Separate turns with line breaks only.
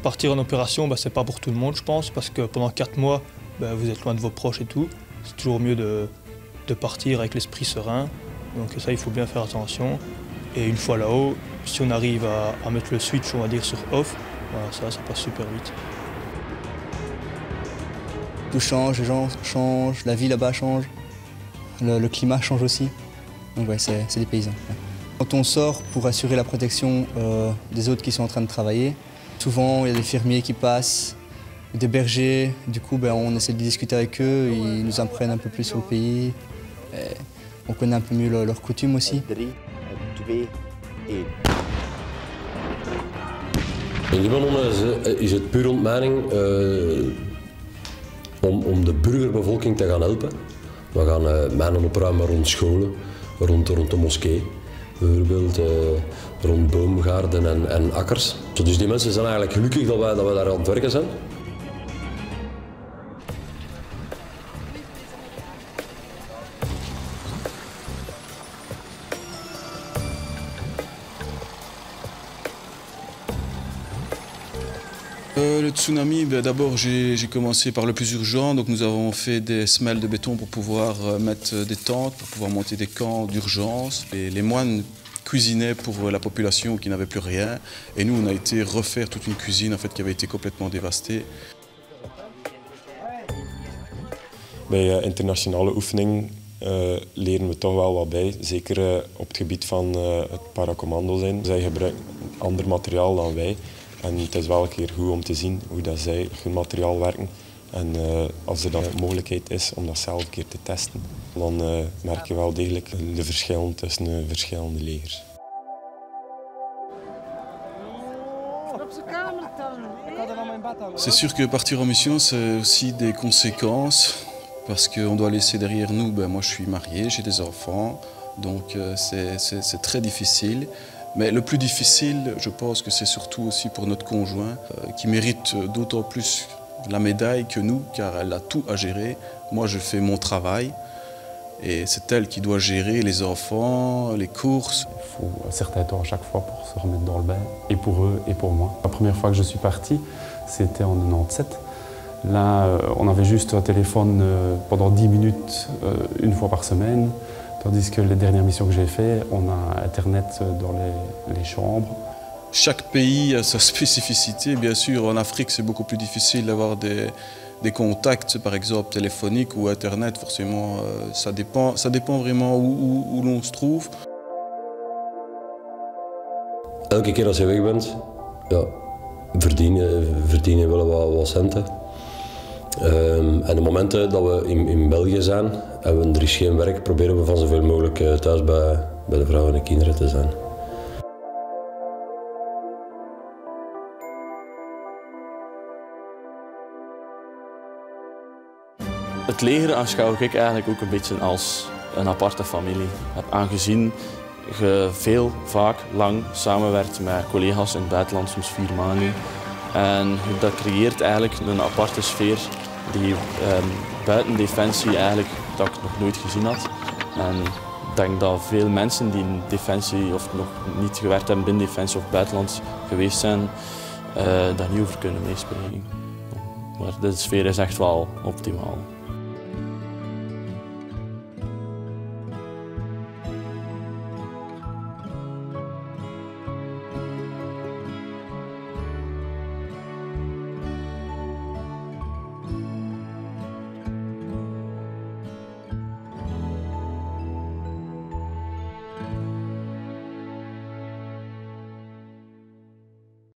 Partir en opération, ce n'est pas pour tout le monde, je pense, parce que pendant 4 mois, vous êtes loin de vos proches et tout. C'est toujours mieux de partir avec l'esprit serein. Donc ça, il faut bien faire attention. Et une fois là-haut, si on arrive à mettre le switch, on va dire, sur off, ça passe super vite.
Tout change, les gens changent, la vie là-bas change, le climat change aussi. Donc ouais, c'est des paysans. Ouais. Quand on sort pour assurer la protection des autres qui sont en train de travailler, souvent il y a des fermiers qui passent, des bergers. Du coup, on essaie de discuter avec eux, ils nous apprennent un peu plus sur le pays. Et on connaît un peu mieux leurs coutumes aussi.
3, 2, 1.
In Libanon is het puur ontmijning om de burgerbevolking te gaan helpen. We gaan mijnen opruimen rond scholen, rond de moskee, bijvoorbeeld rond boomgaarden en akkers. Dus die mensen zijn eigenlijk gelukkig dat wij daar aan het werken zijn.
Le tsunami, d'abord j'ai commencé par le plus urgent, donc nous avons fait des semelles de béton pour pouvoir mettre des tentes, pour pouvoir monter des camps d'urgence. Les moines cuisinaient pour la population qui n'avait plus rien, et nous on a été refaire toute une cuisine en fait, qui avait été complètement dévastée.
Bij internationale oefeningen leren we toch wel wat bij, zeker op het gebied van het paracommando zijn. Zij gebruiken ander materiaal dan wij. En het is wel een keer goed om te zien hoe dat zij hun materiaal werken. En als er dan een mogelijkheid is om dat zelf een keer te testen, dan merk je wel degelijk de verschillen tussen de verschillende legers.
C'est sûr que partir en mission, c'est aussi des conséquences, parce qu'on doit laisser derrière nous, moi je suis marié, j'ai des enfants, donc c'est très difficile. Mais le plus difficile, je pense que c'est surtout aussi pour notre conjoint, qui mérite d'autant plus la médaille que nous, car elle a tout à gérer. Moi, je fais mon travail, et c'est elle qui doit gérer les enfants, les courses.
Il faut un certain temps à chaque fois pour se remettre dans le bain, et pour eux et pour moi. La première fois que je suis parti, c'était en 97. Là, on avait juste un téléphone pendant 10 minutes, une fois par semaine. Tandis que les dernières missions que j'ai faites, on a Internet dans les chambres.
Chaque pays a sa spécificité, bien sûr. En Afrique, c'est beaucoup plus difficile d'avoir des contacts, par exemple téléphoniques ou Internet. Forcément, ça dépend vraiment où l'on se trouve.
Elke keer als je weg bent, ja, verdien je wel wat centen. En de momenten dat we in België zijn en er is geen werk, proberen we van zoveel mogelijk thuis bij de vrouwen en de kinderen te zijn.
Het leger aanschouw ik eigenlijk ook een beetje als een aparte familie. Aangezien je vaak lang samenwerkt met collega's in het buitenland, soms 4 maanden. En dat creëert eigenlijk een aparte sfeer die buiten Defensie eigenlijk dat ik nog nooit gezien had. En ik denk dat veel mensen die in Defensie of nog niet gewerkt hebben binnen Defensie of buitenland geweest zijn, daar niet over kunnen meespreken. Maar de sfeer is echt wel optimaal.